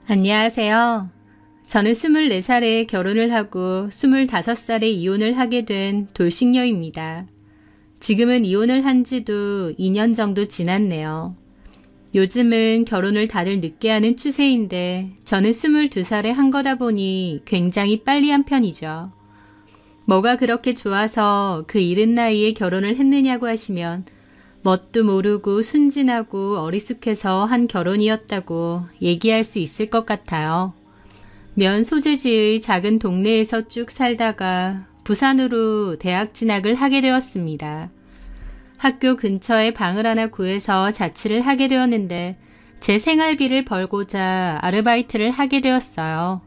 안녕하세요. 저는 24살에 결혼을 하고 25살에 이혼을 하게 된 돌싱녀입니다. 지금은 이혼을 한 지도 2년 정도 지났네요. 요즘은 결혼을 다들 늦게 하는 추세인데 저는 22살에 한 거다 보니 굉장히 빨리 한 편이죠. 뭐가 그렇게 좋아서 그 이른 나이에 결혼을 했느냐고 하시면 뭣도 모르고 순진하고 어리숙해서 한 결혼이었다고 얘기할 수 있을 것 같아요. 면 소재지의 작은 동네에서 쭉 살다가 부산으로 대학 진학을 하게 되었습니다. 학교 근처에 방을 하나 구해서 자취를 하게 되었는데 제 생활비를 벌고자 아르바이트를 하게 되었어요.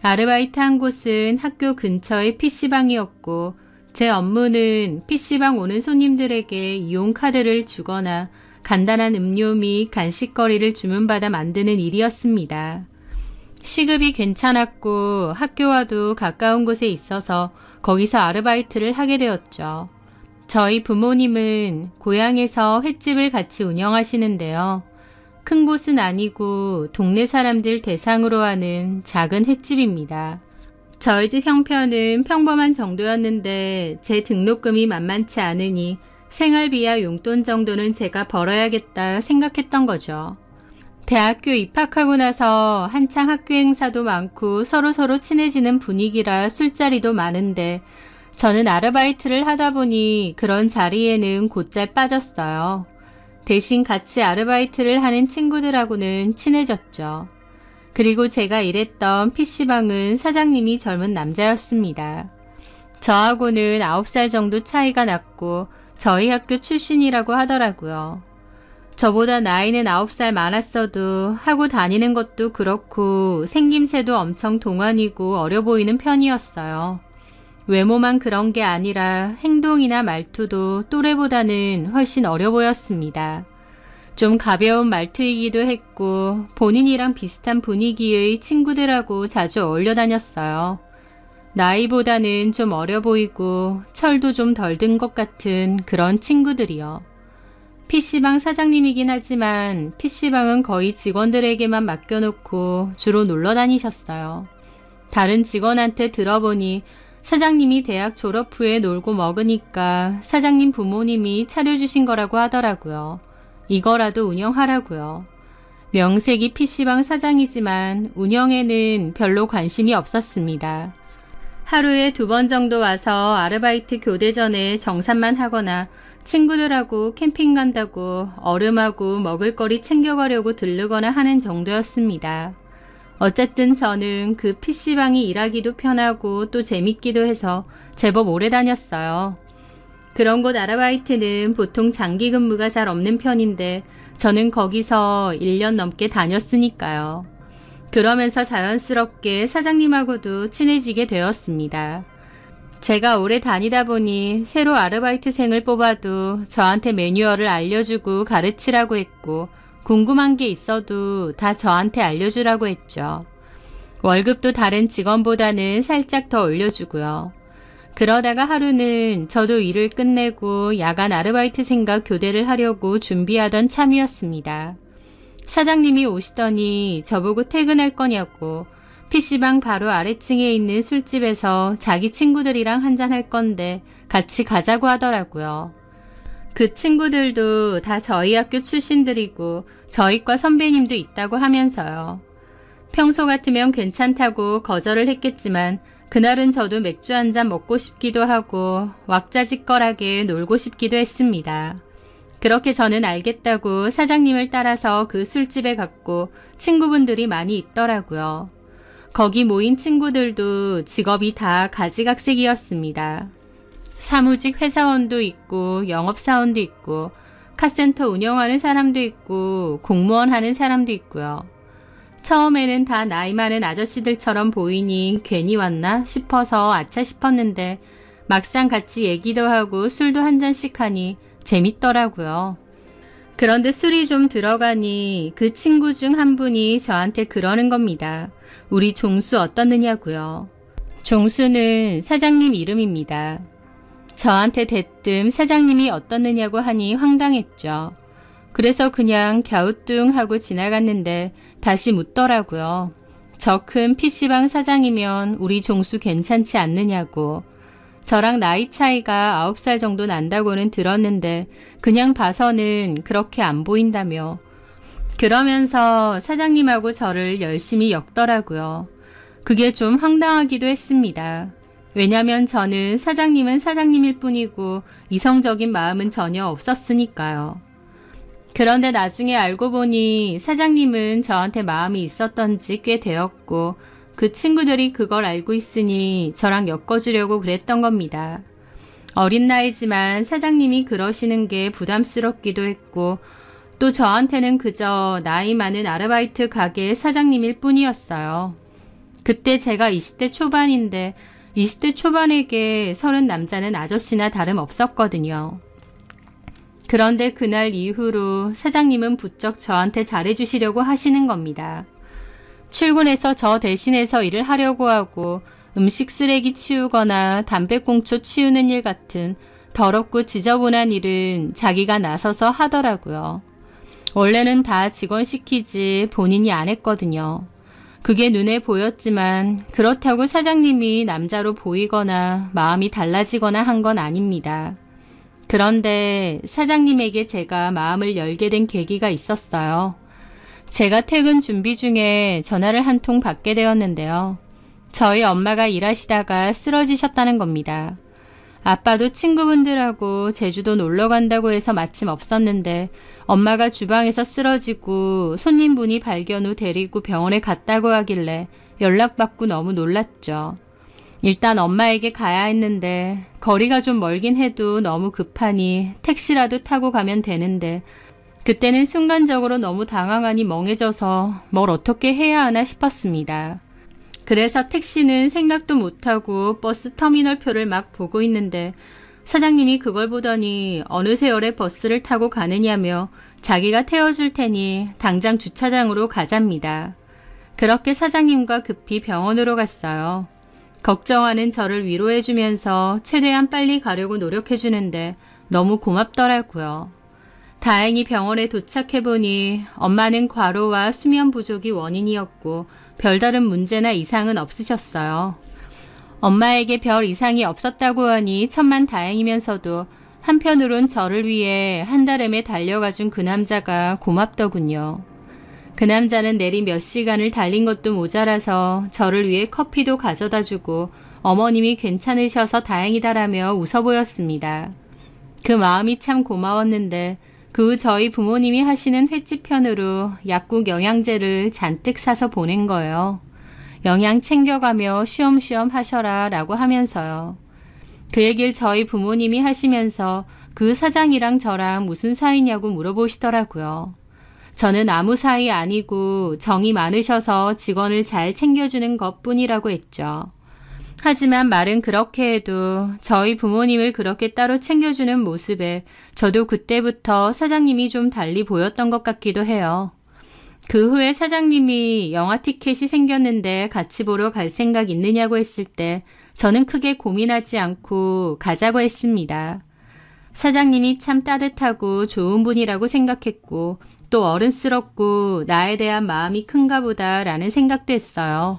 아르바이트 한 곳은 학교 근처의 PC방이었고 제 업무는 PC방 오는 손님들에게 이용카드를 주거나 간단한 음료 및 간식거리를 주문받아 만드는 일이었습니다. 시급이 괜찮았고 학교와도 가까운 곳에 있어서 거기서 아르바이트를 하게 되었죠. 저희 부모님은 고향에서 횟집을 같이 운영하시는데요. 큰 곳은 아니고 동네 사람들 대상으로 하는 작은 횟집입니다. 저희 집 형편은 평범한 정도였는데 제 등록금이 만만치 않으니 생활비와 용돈 정도는 제가 벌어야겠다 생각했던 거죠. 대학교 입학하고 나서 한창 학교 행사도 많고 서로서로 친해지는 분위기라 술자리도 많은데 저는 아르바이트를 하다 보니 그런 자리에는 곧잘 빠졌어요. 대신 같이 아르바이트를 하는 친구들하고는 친해졌죠. 그리고 제가 일했던 PC방은 사장님이 젊은 남자였습니다. 저하고는 9살 정도 차이가 났고 저희 학교 출신이라고 하더라고요. 저보다 나이는 9살 많았어도 하고 다니는 것도 그렇고 생김새도 엄청 동안이고 어려 보이는 편이었어요. 외모만 그런 게 아니라 행동이나 말투도 또래보다는 훨씬 어려 보였습니다. 좀 가벼운 말투이기도 했고 본인이랑 비슷한 분위기의 친구들하고 자주 어울려 다녔어요. 나이보다는 좀 어려 보이고 철도 좀 덜 든 것 같은 그런 친구들이요. PC방 사장님이긴 하지만 PC방은 거의 직원들에게만 맡겨놓고 주로 놀러 다니셨어요. 다른 직원한테 들어보니 사장님이 대학 졸업 후에 놀고 먹으니까 사장님 부모님이 차려주신 거라고 하더라고요. 이거라도 운영하라고요. 명색이 PC방 사장이지만 운영에는 별로 관심이 없었습니다. 하루에 2번 정도 와서 아르바이트 교대 전에 정산만 하거나 친구들하고 캠핑 간다고 얼음하고 먹을거리 챙겨가려고 들르거나 하는 정도였습니다. 어쨌든 저는 그 PC방이 일하기도 편하고 또 재밌기도 해서 제법 오래 다녔어요. 그런 곳 아르바이트는 보통 장기 근무가 잘 없는 편인데 저는 거기서 1년 넘게 다녔으니까요. 그러면서 자연스럽게 사장님하고도 친해지게 되었습니다. 제가 오래 다니다 보니 새로 아르바이트생을 뽑아도 저한테 매뉴얼을 알려주고 가르치라고 했고 궁금한 게 있어도 다 저한테 알려주라고 했죠. 월급도 다른 직원보다는 살짝 더 올려주고요. 그러다가 하루는 저도 일을 끝내고 야간 아르바이트생과 교대를 하려고 준비하던 참이었습니다. 사장님이 오시더니 저보고 퇴근할 거냐고 PC방 바로 아래층에 있는 술집에서 자기 친구들이랑 한잔할 건데 같이 가자고 하더라고요. 그 친구들도 다 저희 학교 출신들이고 저희과 선배님도 있다고 하면서요. 평소 같으면 괜찮다고 거절을 했겠지만 그날은 저도 맥주 한잔 먹고 싶기도 하고 왁자지껄하게 놀고 싶기도 했습니다. 그렇게 저는 알겠다고 사장님을 따라서 그 술집에 갔고 친구분들이 많이 있더라고요. 거기 모인 친구들도 직업이 다 가지각색이었습니다. 사무직 회사원도 있고 영업사원도 있고 카센터 운영하는 사람도 있고 공무원 하는 사람도 있고요. 처음에는 다 나이 많은 아저씨들처럼 보이니 괜히 왔나 싶어서 아차 싶었는데 막상 같이 얘기도 하고 술도 한 잔씩 하니 재밌더라고요. 그런데 술이 좀 들어가니 그 친구 중 한 분이 저한테 그러는 겁니다. 우리 종수 어떻느냐고요. 종수는 사장님 이름입니다. 저한테 대뜸 사장님이 어떻느냐고 하니 황당했죠. 그래서 그냥 갸우뚱하고 지나갔는데 다시 묻더라고요. 저 큰 PC방 사장이면 우리 종수 괜찮지 않느냐고. 저랑 나이 차이가 9살 정도 난다고는 들었는데 그냥 봐서는 그렇게 안 보인다며. 그러면서 사장님하고 저를 열심히 엮더라고요. 그게 좀 황당하기도 했습니다. 왜냐면 저는 사장님은 사장님일 뿐이고 이성적인 마음은 전혀 없었으니까요. 그런데 나중에 알고 보니 사장님은 저한테 마음이 있었던 지 꽤 되었고 그 친구들이 그걸 알고 있으니 저랑 엮어주려고 그랬던 겁니다. 어린 나이지만 사장님이 그러시는 게 부담스럽기도 했고 또 저한테는 그저 나이 많은 아르바이트 가게 사장님일 뿐이었어요. 그때 제가 20대 초반인데 20대 초반에게 30 남자는 아저씨나 다름없었거든요. 그런데 그날 이후로 사장님은 부쩍 저한테 잘해주시려고 하시는 겁니다. 출근해서 저 대신해서 일을 하려고 하고 음식 쓰레기 치우거나 담배꽁초 치우는 일 같은 더럽고 지저분한 일은 자기가 나서서 하더라고요. 원래는 다 직원 시키지 본인이 안 했거든요. 그게 눈에 보였지만 그렇다고 사장님이 남자로 보이거나 마음이 달라지거나 한 건 아닙니다. 그런데 사장님에게 제가 마음을 열게 된 계기가 있었어요. 제가 퇴근 준비 중에 전화를 한 통 받게 되었는데요. 저희 엄마가 일하시다가 쓰러지셨다는 겁니다. 아빠도 친구분들하고 제주도 놀러 간다고 해서 마침 없었는데 엄마가 주방에서 쓰러지고 손님분이 발견 후 데리고 병원에 갔다고 하길래 연락받고 너무 놀랐죠. 일단 엄마에게 가야 했는데 거리가 좀 멀긴 해도 너무 급하니 택시라도 타고 가면 되는데 그때는 순간적으로 너무 당황하니 멍해져서 뭘 어떻게 해야 하나 싶었습니다. 그래서 택시는 생각도 못하고 버스 터미널 표를 막 보고 있는데 사장님이 그걸 보더니 어느 세월에 버스를 타고 가느냐며 자기가 태워줄 테니 당장 주차장으로 가자입니다. 그렇게 사장님과 급히 병원으로 갔어요. 걱정하는 저를 위로해주면서 최대한 빨리 가려고 노력해주는데 너무 고맙더라고요. 다행히 병원에 도착해보니 엄마는 과로와 수면 부족이 원인이었고 별다른 문제나 이상은 없으셨어요. 엄마에게 별 이상이 없었다고 하니 천만다행이면서도 한편으론 저를 위해 한달음에 달려가준 그 남자가 고맙더군요. 그 남자는 내리 몇 시간을 달린 것도 모자라서 저를 위해 커피도 가져다주고 어머님이 괜찮으셔서 다행이다라며 웃어 보였습니다. 그 마음이 참 고마웠는데 그 후 저희 부모님이 하시는 횟집편으로 약국 영양제를 잔뜩 사서 보낸 거예요. 영양 챙겨가며 쉬엄쉬엄 하셔라 라고 하면서요. 그 얘기를 저희 부모님이 하시면서 그 사장이랑 저랑 무슨 사이냐고 물어보시더라고요. 저는 아무 사이 아니고 정이 많으셔서 직원을 잘 챙겨주는 것뿐이라고 했죠. 하지만 말은 그렇게 해도 저희 부모님을 그렇게 따로 챙겨주는 모습에 저도 그때부터 사장님이 좀 달리 보였던 것 같기도 해요. 그 후에 사장님이 영화 티켓이 생겼는데 같이 보러 갈 생각 있느냐고 했을 때 저는 크게 고민하지 않고 가자고 했습니다. 사장님이 참 따뜻하고 좋은 분이라고 생각했고 또 어른스럽고 나에 대한 마음이 큰가 보다 라는 생각도 했어요.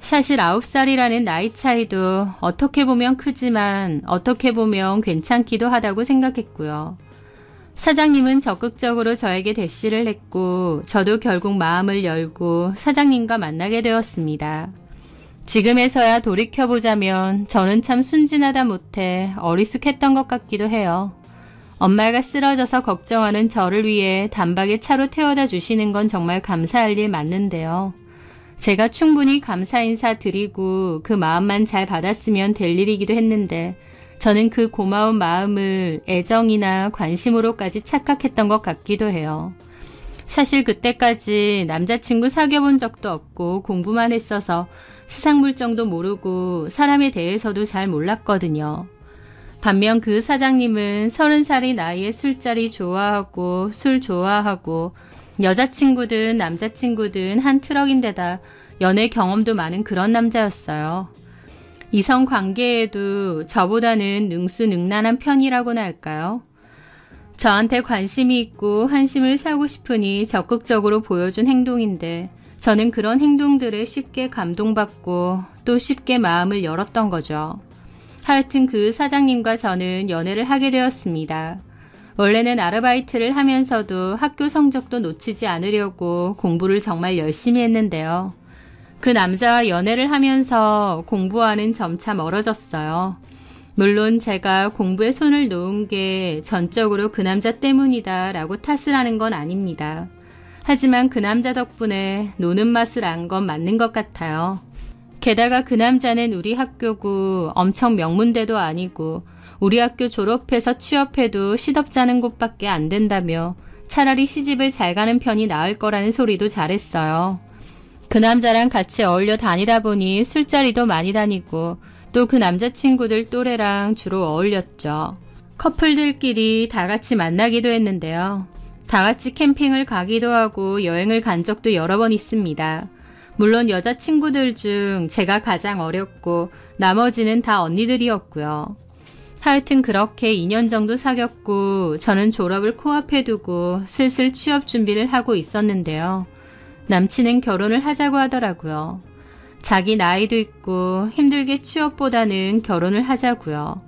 사실 9살이라는 나이 차이도 어떻게 보면 크지만 어떻게 보면 괜찮기도 하다고 생각했고요. 사장님은 적극적으로 저에게 대시를 했고 저도 결국 마음을 열고 사장님과 만나게 되었습니다. 지금에서야 돌이켜보자면 저는 참 순진하다 못해 어리숙했던 것 같기도 해요. 엄마가 쓰러져서 걱정하는 저를 위해 단박에 차로 태워다 주시는 건 정말 감사할 일 맞는데요. 제가 충분히 감사 인사 드리고 그 마음만 잘 받았으면 될 일이기도 했는데 저는 그 고마운 마음을 애정이나 관심으로까지 착각했던 것 같기도 해요. 사실 그때까지 남자친구 사귀어본 적도 없고 공부만 했어서 세상 물정도 모르고 사람에 대해서도 잘 몰랐거든요. 반면 그 사장님은 30살이 나이에 술자리 좋아하고 술 좋아하고 여자친구든 남자친구든 한 트럭인데다 연애 경험도 많은 그런 남자였어요. 이성 관계에도 저보다는 능수능란한 편이라고나 할까요? 저한테 관심이 있고 한심을 사고 싶으니 적극적으로 보여준 행동인데 저는 그런 행동들에 쉽게 감동받고 또 쉽게 마음을 열었던 거죠. 하여튼 그 사장님과 저는 연애를 하게 되었습니다. 원래는 아르바이트를 하면서도 학교 성적도 놓치지 않으려고 공부를 정말 열심히 했는데요. 그 남자와 연애를 하면서 공부와는 점차 멀어졌어요. 물론 제가 공부에 손을 놓은 게 전적으로 그 남자 때문이다 라고 탓을 하는 건 아닙니다. 하지만 그 남자 덕분에 노는 맛을 안 건 맞는 것 같아요. 게다가 그 남자는 우리 학교고 엄청 명문대도 아니고 우리 학교 졸업해서 취업해도 시덥잖은 곳밖에 안 된다며 차라리 시집을 잘 가는 편이 나을 거라는 소리도 잘했어요. 그 남자랑 같이 어울려 다니다 보니 술자리도 많이 다니고 또 그 남자친구들 또래랑 주로 어울렸죠. 커플들끼리 다 같이 만나기도 했는데요. 다 같이 캠핑을 가기도 하고 여행을 간 적도 여러 번 있습니다. 물론 여자친구들 중 제가 가장 어렸고 나머지는 다 언니들이었고요. 하여튼 그렇게 2년 정도 사귀었고 저는 졸업을 코앞에 두고 슬슬 취업 준비를 하고 있었는데요. 남친은 결혼을 하자고 하더라고요. 자기 나이도 있고 힘들게 취업보다는 결혼을 하자고요.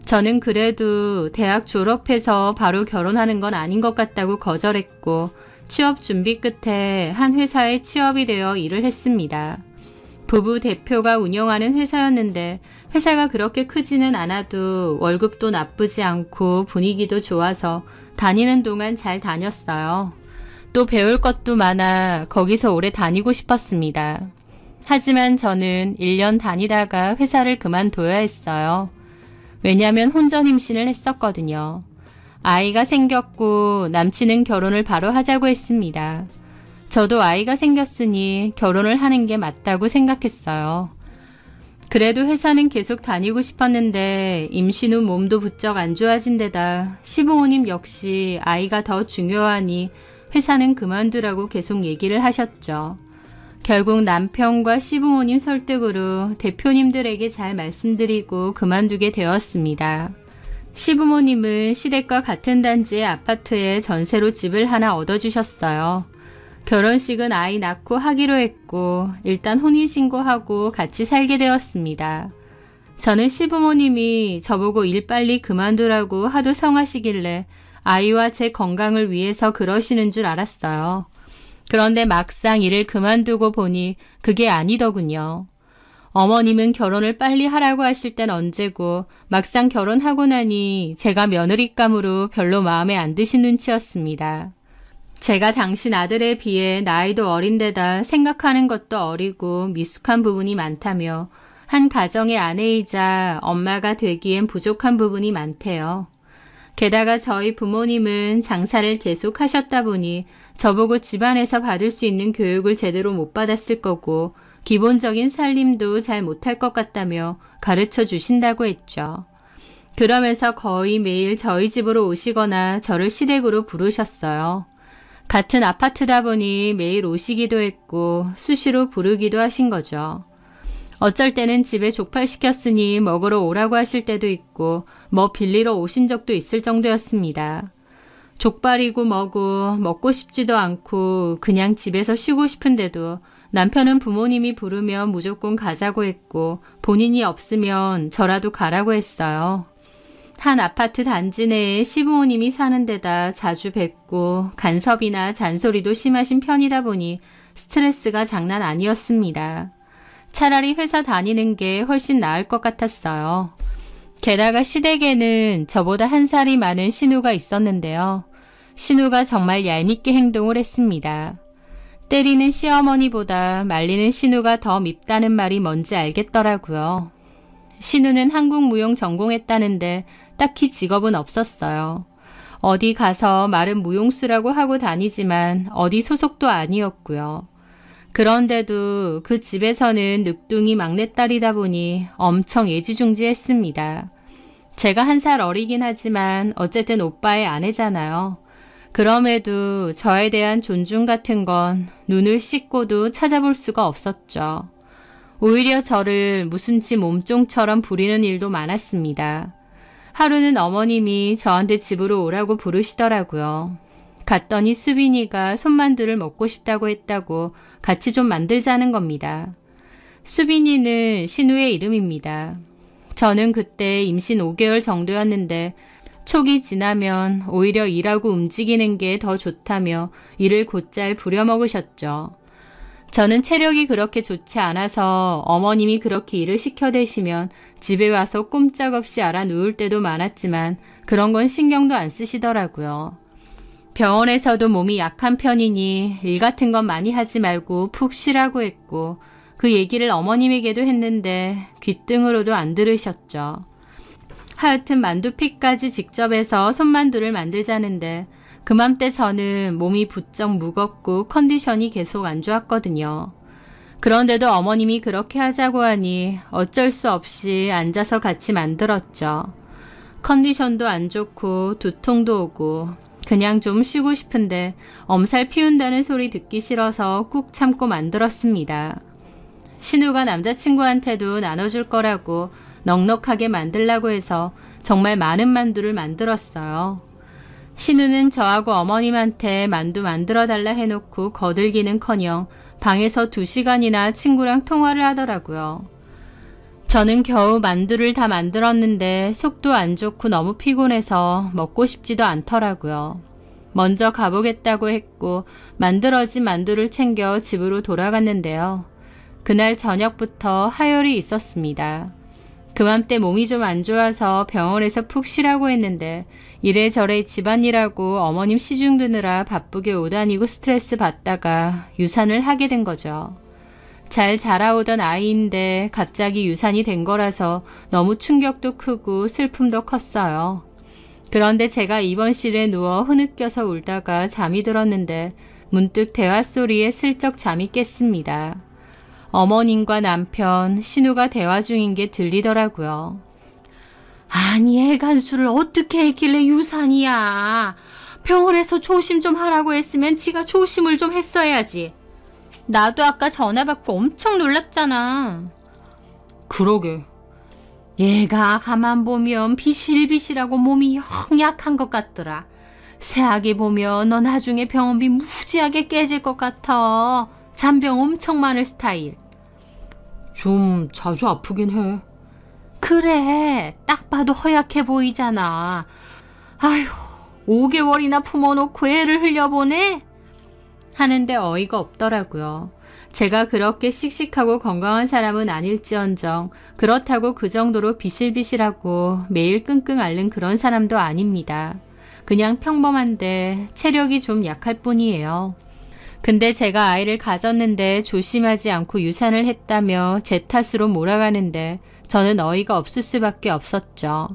저는 그래도 대학 졸업해서 바로 결혼하는 건 아닌 것 같다고 거절했고 취업 준비 끝에 한 회사에 취업이 되어 일을 했습니다. 부부 대표가 운영하는 회사였는데 회사가 그렇게 크지는 않아도 월급도 나쁘지 않고 분위기도 좋아서 다니는 동안 잘 다녔어요. 또 배울 것도 많아 거기서 오래 다니고 싶었습니다. 하지만 저는 1년 다니다가 회사를 그만둬야 했어요. 왜냐하면 혼전 임신을 했었거든요. 아이가 생겼고 남친은 결혼을 바로 하자고 했습니다. 저도 아이가 생겼으니 결혼을 하는 게 맞다고 생각했어요. 그래도 회사는 계속 다니고 싶었는데 임신 후 몸도 부쩍 안 좋아진 데다 시부모님 역시 아이가 더 중요하니 회사는 그만두라고 계속 얘기를 하셨죠. 결국 남편과 시부모님 설득으로 대표님들에게 잘 말씀드리고 그만두게 되었습니다. 시부모님은 시댁과 같은 단지의 아파트에 전세로 집을 하나 얻어주셨어요. 결혼식은 아이 낳고 하기로 했고 일단 혼인신고하고 같이 살게 되었습니다. 저는 시부모님이 저보고 일 빨리 그만두라고 하도 성하시길래 아이와 제 건강을 위해서 그러시는 줄 알았어요. 그런데 막상 일을 그만두고 보니 그게 아니더군요. 어머님은 결혼을 빨리 하라고 하실 땐 언제고 막상 결혼하고 나니 제가 며느리감으로 별로 마음에 안 드신 눈치였습니다. 제가 당신 아들에 비해 나이도 어린데다 생각하는 것도 어리고 미숙한 부분이 많다며 한 가정의 아내이자 엄마가 되기엔 부족한 부분이 많대요. 게다가 저희 부모님은 장사를 계속 하셨다 보니 저보고 집안에서 받을 수 있는 교육을 제대로 못 받았을 거고 기본적인 살림도 잘 못할 것 같다며 가르쳐 주신다고 했죠. 그러면서 거의 매일 저희 집으로 오시거나 저를 시댁으로 부르셨어요. 같은 아파트다 보니 매일 오시기도 했고 수시로 부르기도 하신 거죠. 어쩔 때는 집에 족발 시켰으니 먹으러 오라고 하실 때도 있고 뭐 빌리러 오신 적도 있을 정도였습니다. 족발이고 뭐고 먹고 싶지도 않고 그냥 집에서 쉬고 싶은데도 남편은 부모님이 부르면 무조건 가자고 했고 본인이 없으면 저라도 가라고 했어요. 한 아파트 단지 내에 시부모님이 사는 데다 자주 뵙고 간섭이나 잔소리도 심하신 편이다 보니 스트레스가 장난 아니었습니다. 차라리 회사 다니는 게 훨씬 나을 것 같았어요. 게다가 시댁에는 저보다 한 살이 많은 신우가 있었는데요. 신우가 정말 얄밉게 행동을 했습니다. 때리는 시어머니보다 말리는 신우가 더 밉다는 말이 뭔지 알겠더라고요. 신우는 한국무용 전공했다는데 딱히 직업은 없었어요. 어디 가서 말은 무용수라고 하고 다니지만 어디 소속도 아니었고요. 그런데도 그 집에서는 늑둥이 막내딸이다 보니 엄청 애지중지했습니다. 제가 한 살 어리긴 하지만 어쨌든 오빠의 아내잖아요. 그럼에도 저에 대한 존중 같은 건 눈을 씻고도 찾아볼 수가 없었죠. 오히려 저를 무슨 지 몸종처럼 부리는 일도 많았습니다. 하루는 어머님이 저한테 집으로 오라고 부르시더라고요. 갔더니 수빈이가 손만두를 먹고 싶다고 했다고 같이 좀 만들자는 겁니다. 수빈이는 신우의 이름입니다. 저는 그때 임신 5개월 정도였는데 촉이 지나면 오히려 일하고 움직이는 게 더 좋다며 일을 곧잘 부려먹으셨죠. 저는 체력이 그렇게 좋지 않아서 어머님이 그렇게 일을 시켜대시면 집에 와서 꼼짝없이 알아 누울 때도 많았지만 그런 건 신경도 안 쓰시더라고요. 병원에서도 몸이 약한 편이니 일 같은 건 많이 하지 말고 푹 쉬라고 했고 그 얘기를 어머님에게도 했는데 귓등으로도 안 들으셨죠. 하여튼 만두피까지 직접 해서 손만두를 만들자는데 그맘때 저는 몸이 부쩍 무겁고 컨디션이 계속 안 좋았거든요. 그런데도 어머님이 그렇게 하자고 하니 어쩔 수 없이 앉아서 같이 만들었죠. 컨디션도 안 좋고 두통도 오고 그냥 좀 쉬고 싶은데 엄살 피운다는 소리 듣기 싫어서 꾹 참고 만들었습니다. 신우가 남자친구한테도 나눠줄 거라고 넉넉하게 만들라고 해서 정말 많은 만두를 만들었어요. 신우는 저하고 어머님한테 만두 만들어달라 해놓고 거들기는커녕 방에서 2시간이나 친구랑 통화를 하더라고요. 저는 겨우 만두를 다 만들었는데 속도 안 좋고 너무 피곤해서 먹고 싶지도 않더라고요. 먼저 가보겠다고 했고 만들어진 만두를 챙겨 집으로 돌아갔는데요. 그날 저녁부터 하혈이 있었습니다. 그맘때 몸이 좀 안 좋아서 병원에서 푹 쉬라고 했는데 이래저래 집안일하고 어머님 시중 드느라 바쁘게 오다니고 스트레스 받다가 유산을 하게 된 거죠. 잘 자라오던 아이인데 갑자기 유산이 된 거라서 너무 충격도 크고 슬픔도 컸어요. 그런데 제가 입원실에 누워 흐느껴서 울다가 잠이 들었는데 문득 대화 소리에 슬쩍 잠이 깼습니다. 어머님과 남편, 신우가 대화 중인 게 들리더라고요. 아니 애간수를 어떻게 했길래 유산이야. 병원에서 조심 좀 하라고 했으면 지가 조심을 좀 했어야지. 나도 아까 전화 받고 엄청 놀랐잖아. 그러게. 얘가 가만 보면 비실비실하고 몸이 영 약한 것 같더라. 새아기 보면 너 나중에 병원비 무지하게 깨질 것 같아. 잔병 엄청 많을 스타일. 좀 자주 아프긴 해. 그래, 딱 봐도 허약해 보이잖아. 아휴, 5개월이나 품어놓고 애를 흘려보내? 하는데 어이가 없더라고요. 제가 그렇게 씩씩하고 건강한 사람은 아닐지언정 그렇다고 그 정도로 비실비실하고 매일 끙끙 앓는 그런 사람도 아닙니다. 그냥 평범한데 체력이 좀 약할 뿐이에요. 근데 제가 아이를 가졌는데 조심하지 않고 유산을 했다며 제 탓으로 몰아가는데 저는 어이가 없을 수밖에 없었죠.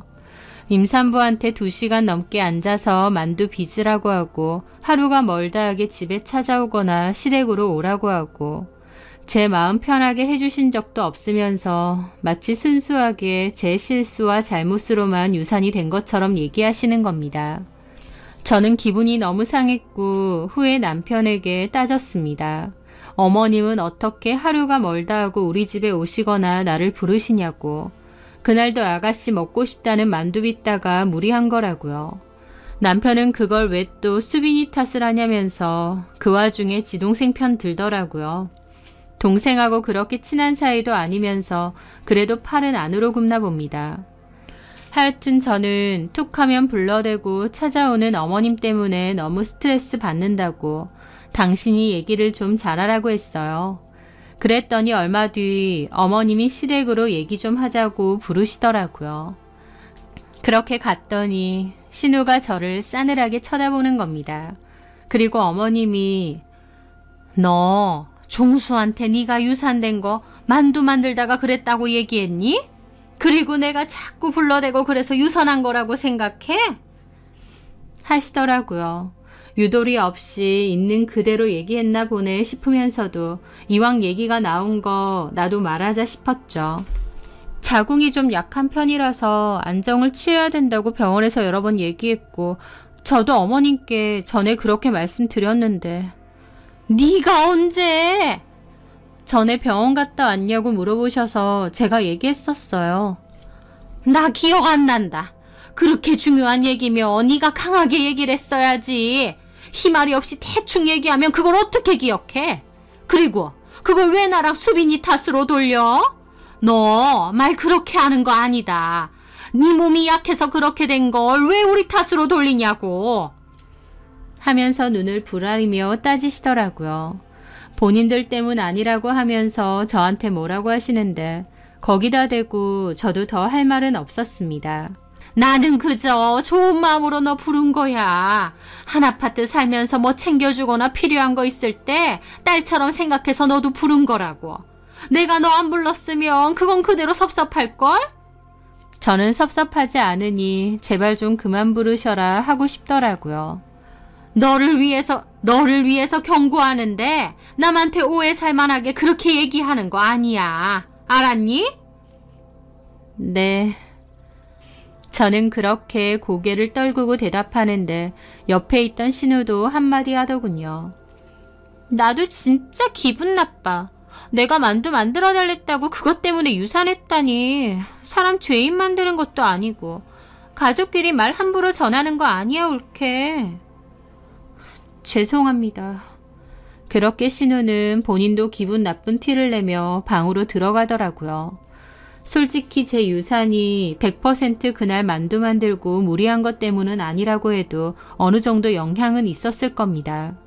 임산부한테 2시간 넘게 앉아서 만두 빚으라고 하고 하루가 멀다 하게 집에 찾아오거나 시댁으로 오라고 하고 제 마음 편하게 해주신 적도 없으면서 마치 순수하게 제 실수와 잘못으로만 유산이 된 것처럼 얘기하시는 겁니다. 저는 기분이 너무 상했고 후에 남편에게 따졌습니다. 어머님은 어떻게 하루가 멀다 하고 우리 집에 오시거나 나를 부르시냐고. 그날도 아가씨 먹고 싶다는 만두 빚다가 무리한 거라고요. 남편은 그걸 왜 또 수빈이 탓을 하냐면서 그 와중에 지동생 편 들더라고요. 동생하고 그렇게 친한 사이도 아니면서 그래도 팔은 안으로 굽나 봅니다. 하여튼 저는 툭하면 불러대고 찾아오는 어머님 때문에 너무 스트레스 받는다고 당신이 얘기를 좀 잘하라고 했어요. 그랬더니 얼마 뒤 어머님이 시댁으로 얘기 좀 하자고 부르시더라고요. 그렇게 갔더니 신우가 저를 싸늘하게 쳐다보는 겁니다. 그리고 어머님이 너 종수한테 네가 유산된 거 만두 만들다가 그랬다고 얘기했니? 그리고 내가 자꾸 불러대고 그래서 유산한 거라고 생각해? 하시더라고요. 유도리 없이 있는 그대로 얘기했나 보네 싶으면서도 이왕 얘기가 나온 거 나도 말하자 싶었죠. 자궁이 좀 약한 편이라서 안정을 취해야 된다고 병원에서 여러 번 얘기했고 저도 어머님께 전에 그렇게 말씀드렸는데 네가 언제? 전에 병원 갔다 왔냐고 물어보셔서 제가 얘기했었어요. 나 기억 안 난다. 그렇게 중요한 얘기면 네가 강하게 얘기를 했어야지. 희말이 없이 대충 얘기하면 그걸 어떻게 기억해? 그리고 그걸 왜 나랑 수빈이 탓으로 돌려? 너 말 그렇게 하는 거 아니다. 네 몸이 약해서 그렇게 된 걸 왜 우리 탓으로 돌리냐고. 하면서 눈을 부라리며 따지시더라고요. 본인들 때문 아니라고 하면서 저한테 뭐라고 하시는데 거기다 대고 저도 더 할 말은 없었습니다. 나는 그저 좋은 마음으로 너 부른 거야. 한 아파트 살면서 뭐 챙겨주거나 필요한 거 있을 때 딸처럼 생각해서 너도 부른 거라고. 내가 너 안 불렀으면 그건 그대로 섭섭할걸? 저는 섭섭하지 않으니 제발 좀 그만 부르셔라 하고 싶더라고요. 너를 위해서 경고하는데 남한테 오해 살만하게 그렇게 얘기하는 거 아니야. 알았니? 네. 저는 그렇게 고개를 떨구고 대답하는데 옆에 있던 신우도 한마디 하더군요. 나도 진짜 기분 나빠. 내가 만두 만들어달랬다고 그것 때문에 유산했다니. 사람 죄인 만드는 것도 아니고 가족끼리 말 함부로 전하는 거 아니야 옳게. 죄송합니다. 그렇게 신우는 본인도 기분 나쁜 티를 내며 방으로 들어가더라고요. 솔직히 제 유산이 100% 그날 만두 만들고 무리한 것 때문은 아니라고 해도 어느 정도 영향은 있었을 겁니다.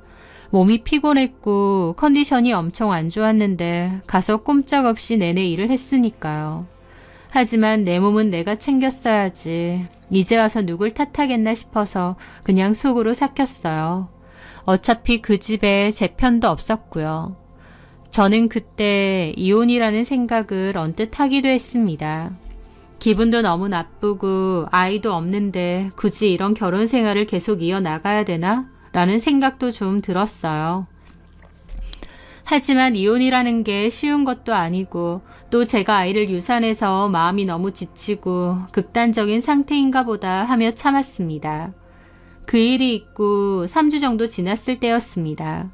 몸이 피곤했고 컨디션이 엄청 안 좋았는데 가서 꼼짝없이 내내 일을 했으니까요. 하지만 내 몸은 내가 챙겼어야지. 이제 와서 누굴 탓하겠나 싶어서 그냥 속으로 삭혔어요. 어차피 그 집에 제 편도 없었고요. 저는 그때 이혼이라는 생각을 언뜻 하기도 했습니다. 기분도 너무 나쁘고 아이도 없는데 굳이 이런 결혼 생활을 계속 이어나가야 되나? 라는 생각도 좀 들었어요. 하지만 이혼이라는 게 쉬운 것도 아니고 또 제가 아이를 유산해서 마음이 너무 지치고 극단적인 상태인가 보다 하며 참았습니다. 그 일이 있고 3주 정도 지났을 때였습니다.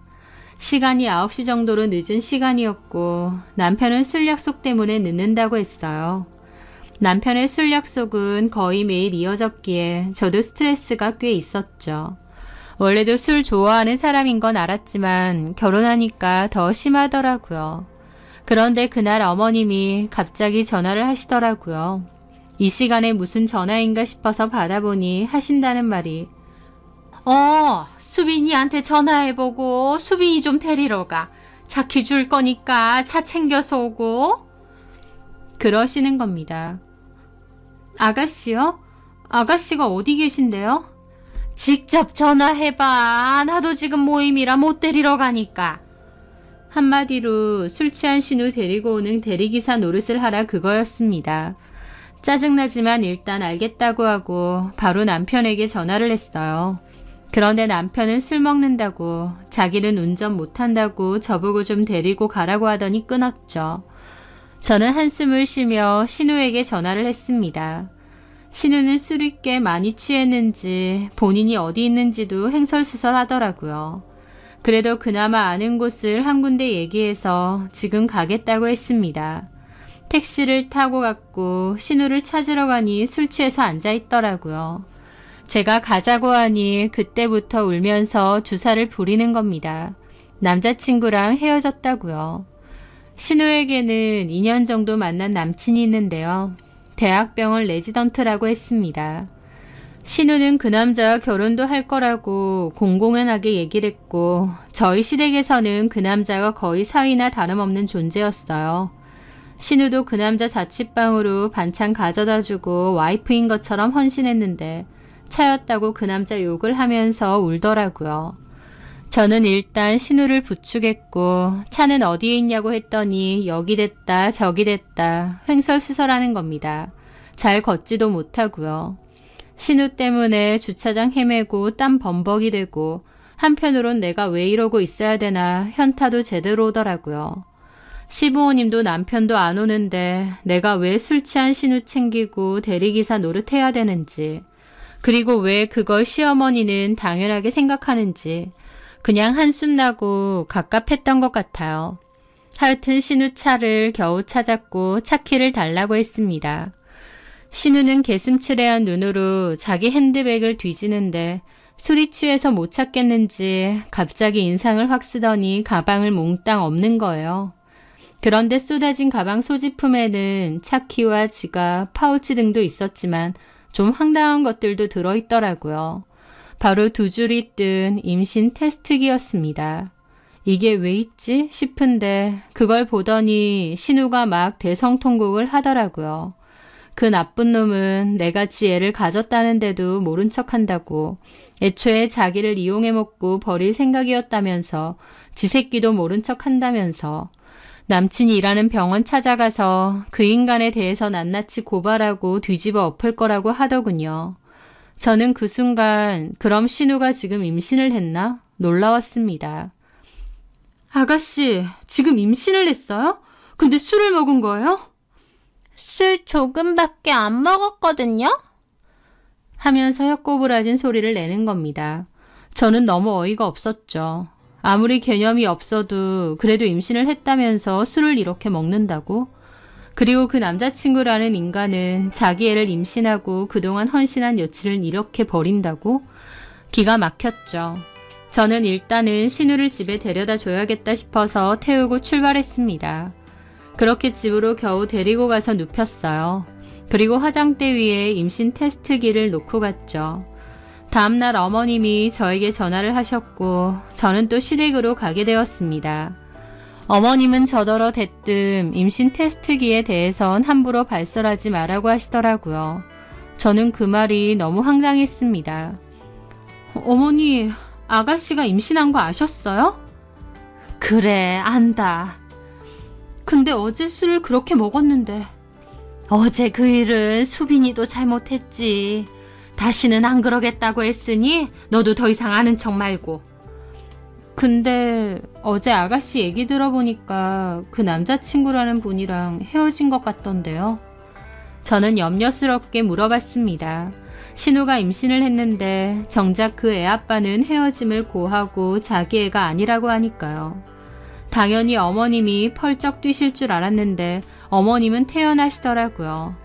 시간이 9시 정도로 늦은 시간이었고 남편은 술 약속 때문에 늦는다고 했어요. 남편의 술 약속은 거의 매일 이어졌기에 저도 스트레스가 꽤 있었죠. 원래도 술 좋아하는 사람인 건 알았지만 결혼하니까 더 심하더라고요. 그런데 그날 어머님이 갑자기 전화를 하시더라고요. 이 시간에 무슨 전화인가 싶어서 받아보니 하신다는 말이 수빈이한테 전화해보고 수빈이 좀 데리러 가. 차키 줄 거니까 차 챙겨서 오고. 그러시는 겁니다. 아가씨요? 아가씨가 어디 계신데요? 직접 전화해봐. 나도 지금 모임이라 못 데리러 가니까. 한마디로 술 취한 신우 데리고 오는 대리기사 노릇을 하라 그거였습니다. 짜증나지만 일단 알겠다고 하고 바로 남편에게 전화를 했어요. 그런데 남편은 술 먹는다고 자기는 운전 못한다고 저보고 좀 데리고 가라고 하더니 끊었죠. 저는 한숨을 쉬며 신우에게 전화를 했습니다. 신우는 술이 꽤 많이 취했는지 본인이 어디 있는지도 횡설수설하더라고요. 그래도 그나마 아는 곳을 한 군데 얘기해서 지금 가겠다고 했습니다. 택시를 타고 갔고 신우를 찾으러 가니 술 취해서 앉아있더라고요. 제가 가자고 하니 그때부터 울면서 주사를 부리는 겁니다. 남자친구랑 헤어졌다고요. 신우에게는 2년 정도 만난 남친이 있는데요. 대학병원 레지던트라고 했습니다. 신우는 그 남자와 결혼도 할 거라고 공공연하게 얘기를 했고 저희 시댁에서는 그 남자가 거의 사위나 다름없는 존재였어요. 신우도 그 남자 자취방으로 반찬 가져다주고 와이프인 것처럼 헌신했는데 차였다고 그 남자 욕을 하면서 울더라고요. 저는 일단 신우를 부축했고 차는 어디에 있냐고 했더니 여기 됐다 저기 됐다 횡설수설하는 겁니다. 잘 걷지도 못하고요. 신우 때문에 주차장 헤매고 땀 범벅이 되고 한편으론 내가 왜 이러고 있어야 되나 현타도 제대로 오더라고요. 시부모님도 남편도 안 오는데 내가 왜 술 취한 신우 챙기고 대리기사 노릇해야 되는지 그리고 왜 그걸 시어머니는 당연하게 생각하는지 그냥 한숨 나고 갑갑했던 것 같아요. 하여튼 신우 차를 겨우 찾았고 차키를 달라고 했습니다. 신우는 개슴츠레한 눈으로 자기 핸드백을 뒤지는데 술이 취해서 못 찾겠는지 갑자기 인상을 확 쓰더니 가방을 몽땅 없는 거예요. 그런데 쏟아진 가방 소지품에는 차키와 지갑, 파우치 등도 있었지만 좀 황당한 것들도 들어있더라고요. 바로 두 줄이 뜬 임신 테스트기였습니다. 이게 왜 있지 싶은데 그걸 보더니 신우가 막 대성통곡을 하더라고요. 그 나쁜 놈은 내가 지 애를 가졌다는데도 모른 척한다고, 애초에 자기를 이용해 먹고 버릴 생각이었다면서, 지 새끼도 모른 척한다면서, 남친이 일하는 병원 찾아가서 그 인간에 대해서 낱낱이 고발하고 뒤집어 엎을 거라고 하더군요. 저는 그 순간 그럼 신우가 지금 임신을 했나? 놀라웠습니다. 아가씨, 지금 임신을 했어요? 근데 술을 먹은 거예요? 술 조금밖에 안 먹었거든요? 하면서 혀꼬부라진 소리를 내는 겁니다. 저는 너무 어이가 없었죠. 아무리 개념이 없어도 그래도 임신을 했다면서 술을 이렇게 먹는다고? 그리고 그 남자친구라는 인간은 자기 애를 임신하고 그동안 헌신한 여친을 이렇게 버린다고? 기가 막혔죠. 저는 일단은 신우를 집에 데려다 줘야겠다 싶어서 태우고 출발했습니다. 그렇게 집으로 겨우 데리고 가서 눕혔어요. 그리고 화장대 위에 임신 테스트기를 놓고 갔죠. 다음날 어머님이 저에게 전화를 하셨고 저는 또 시댁으로 가게 되었습니다. 어머님은 저더러 대뜸 임신 테스트기에 대해선 함부로 발설하지 말라고 하시더라고요. 저는 그 말이 너무 황당했습니다. 어머니, 아가씨가 임신한 거 아셨어요? 그래, 안다. 근데 어제 술을 그렇게 먹었는데. 어제 그 일은 수빈이도 잘못했지. 다시는 안 그러겠다고 했으니 너도 더 이상 아는 척 말고. 근데 어제 아가씨 얘기 들어보니까 그 남자친구라는 분이랑 헤어진 것 같던데요. 저는 염려스럽게 물어봤습니다. 신우가 임신을 했는데 정작 그 애 아빠는 헤어짐을 고하고 자기 애가 아니라고 하니까요. 당연히 어머님이 펄쩍 뛰실 줄 알았는데 어머님은 태연하시더라고요.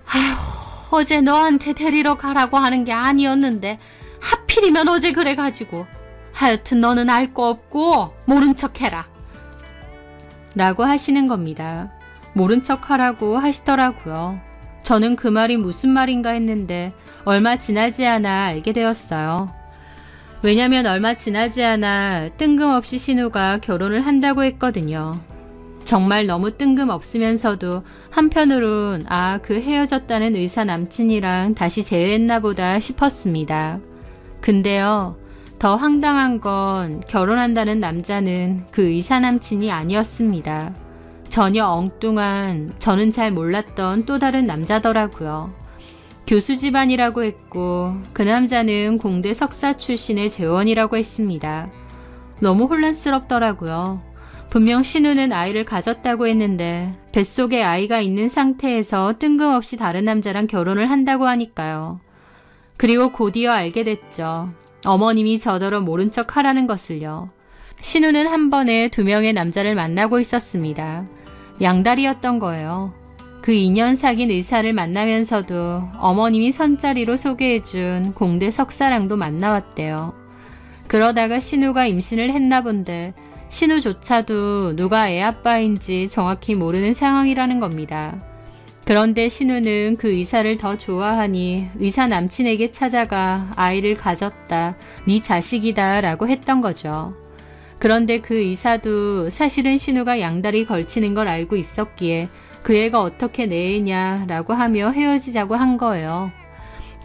아휴, 어제 너한테 데리러 가라고 하는 게 아니었는데 하필이면 어제 그래가지고. 하여튼 너는 알 거 없고 모른 척해라. 라고 하시는 겁니다. 모른 척하라고 하시더라고요. 저는 그 말이 무슨 말인가 했는데 얼마 지나지 않아 알게 되었어요. 왜냐면 얼마 지나지 않아 뜬금없이 신우가 결혼을 한다고 했거든요. 정말 너무 뜬금없으면서도 한편으론 그 헤어졌다는 의사 남친이랑 다시 재회했나 보다 싶었습니다. 근데요, 더 황당한 건 결혼한다는 남자는 그 의사 남친이 아니었습니다. 전혀 엉뚱한, 저는 잘 몰랐던 또 다른 남자더라고요. 교수 집안이라고 했고 그 남자는 공대 석사 출신의 재원이라고 했습니다. 너무 혼란스럽더라고요. 분명 신우는 아이를 가졌다고 했는데 뱃속에 아이가 있는 상태에서 뜬금없이 다른 남자랑 결혼을 한다고 하니까요. 그리고 곧이어 알게 됐죠. 어머님이 저더러 모른 척 하라는 것을요. 신우는 한 번에 2명의 남자를 만나고 있었습니다. 양다리였던 거예요. 그 2년 사귄 의사를 만나면서도 어머님이 선자리로 소개해준 공대 석사랑도 만나왔대요. 그러다가 신우가 임신을 했나 본데 신우조차도 누가 애 아빠인지 정확히 모르는 상황이라는 겁니다. 그런데 신우는 그 의사를 더 좋아하니 의사 남친에게 찾아가 아이를 가졌다, 네 자식이다 라고 했던 거죠. 그런데 그 의사도 사실은 신우가 양다리 걸치는 걸 알고 있었기에 그 애가 어떻게 내 애냐라고 하며 헤어지자고 한 거예요.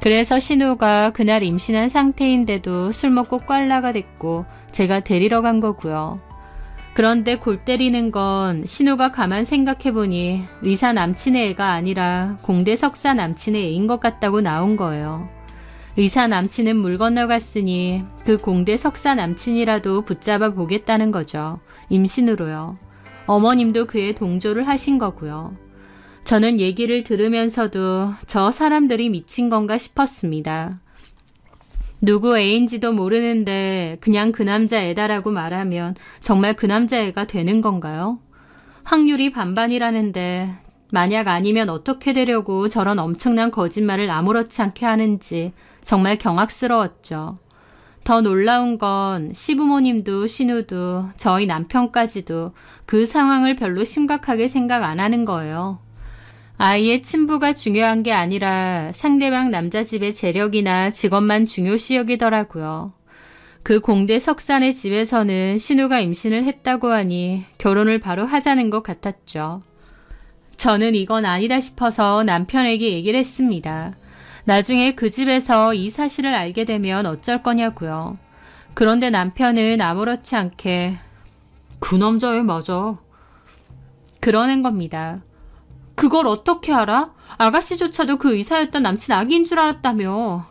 그래서 신우가 그날 임신한 상태인데도 술 먹고 꽐라가 됐고 제가 데리러 간 거고요. 그런데 골 때리는 건 신우가 가만 생각해보니 의사 남친의 애가 아니라 공대 석사 남친의 애인 것 같다고 나온 거예요. 의사 남친은 물 건너갔으니 그 공대 석사 남친이라도 붙잡아 보겠다는 거죠. 임신으로요. 어머님도 그에 동조를 하신 거고요. 저는 얘기를 들으면서도 저 사람들이 미친 건가 싶었습니다. 누구 애인지도 모르는데 그냥 그 남자 애다라고 말하면 정말 그 남자 애가 되는 건가요? 확률이 반반이라는데 만약 아니면 어떻게 되려고 저런 엄청난 거짓말을 아무렇지 않게 하는지 정말 경악스러웠죠. 더 놀라운 건 시부모님도 신우도 저희 남편까지도 그 상황을 별로 심각하게 생각 안 하는 거예요. 아이의 친부가 중요한 게 아니라 상대방 남자 집의 재력이나 직업만 중요시 여기더라고요. 그 공대 석산의 집에서는 신우가 임신을 했다고 하니 결혼을 바로 하자는 것 같았죠. 저는 이건 아니다 싶어서 남편에게 얘기를 했습니다. 나중에 그 집에서 이 사실을 알게 되면 어쩔 거냐고요. 그런데 남편은 아무렇지 않게 그 남자애 맞아. 그러는 겁니다. 그걸 어떻게 알아? 아가씨조차도 그 의사였던 남친 아기인 줄 알았다며.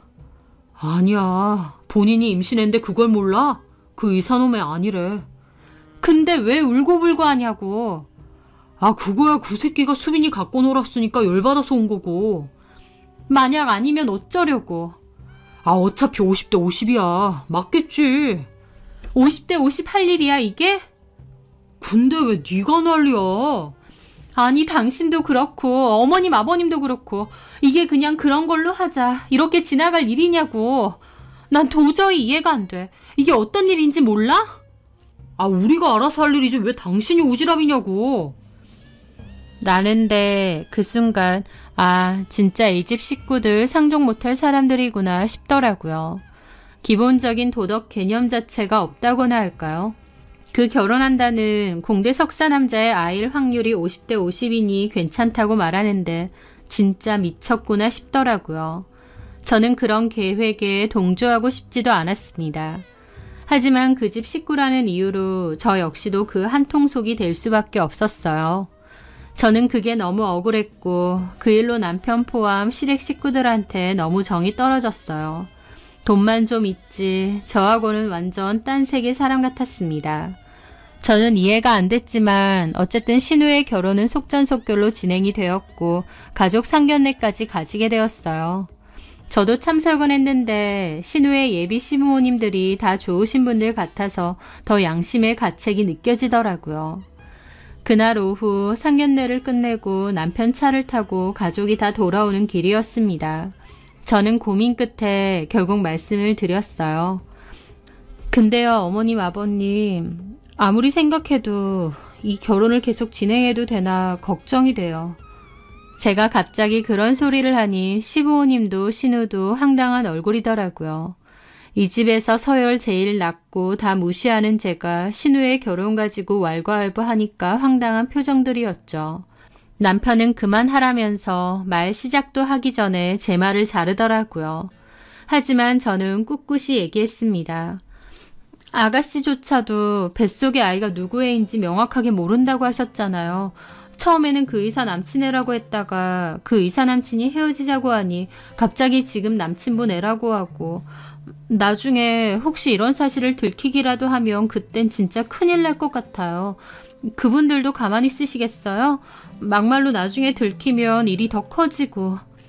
아니야. 본인이 임신했는데 그걸 몰라? 그 의사놈의 아니래. 근데 왜 울고불고 하냐고. 아, 그거야 그 새끼가 수빈이 갖고 놀았으니까 열받아서 온 거고. 만약 아니면 어쩌려고. 아, 어차피 50대 50이야. 맞겠지. 50대 50 할 일이야 이게? 근데 왜 네가 난리야? 아니 당신도 그렇고 어머님 아버님도 그렇고 이게 그냥 그런 걸로 하자 이렇게 지나갈 일이냐고. 난 도저히 이해가 안 돼. 이게 어떤 일인지 몰라? 아, 우리가 알아서 할 일이지 왜 당신이 오지랖이냐고. 라는데 그 순간 아, 진짜 이 집 식구들 상종 못할 사람들이구나 싶더라고요. 기본적인 도덕 개념 자체가 없다고나 할까요? 그 결혼한다는 공대 석사 남자의 아이일 확률이 50대 50이니 괜찮다고 말하는데 진짜 미쳤구나 싶더라고요. 저는 그런 계획에 동조하고 싶지도 않았습니다. 하지만 그 집 식구라는 이유로 저 역시도 그 한통속이 될 수밖에 없었어요. 저는 그게 너무 억울했고 그 일로 남편 포함 시댁 식구들한테 너무 정이 떨어졌어요. 돈만 좀 있지 저하고는 완전 딴 세계 사람 같았습니다. 저는 이해가 안 됐지만 어쨌든 신우의 결혼은 속전속결로 진행이 되었고 가족 상견례까지 가지게 되었어요. 저도 참석은 했는데 신우의 예비 시부모님들이 다 좋으신 분들 같아서 더 양심의 가책이 느껴지더라고요. 그날 오후 상견례를 끝내고 남편 차를 타고 가족이 다 돌아오는 길이었습니다. 저는 고민 끝에 결국 말씀을 드렸어요. 근데요, 어머님, 아버님, 아무리 생각해도 이 결혼을 계속 진행해도 되나 걱정이 돼요. 제가 갑자기 그런 소리를 하니 시부모님도 신우도 황당한 얼굴이더라고요. 이 집에서 서열 제일 낮고 다 무시하는 제가 신우의 결혼 가지고 왈가왈부하니까 황당한 표정들이었죠. 남편은 그만하라면서 말 시작도 하기 전에 제 말을 자르더라고요. 하지만 저는 꿋꿋이 얘기했습니다. 아가씨조차도 뱃속의 아이가 누구 애인지 명확하게 모른다고 하셨잖아요. 처음에는 그 의사 남친 애라고 했다가 그 의사 남친이 헤어지자고 하니 갑자기 지금 남친분 애라고 하고 나중에 혹시 이런 사실을 들키기라도 하면 그땐 진짜 큰일 날 것 같아요. 그분들도 가만히 쓰시겠어요? 막말로 나중에 들키면 일이 더 커지고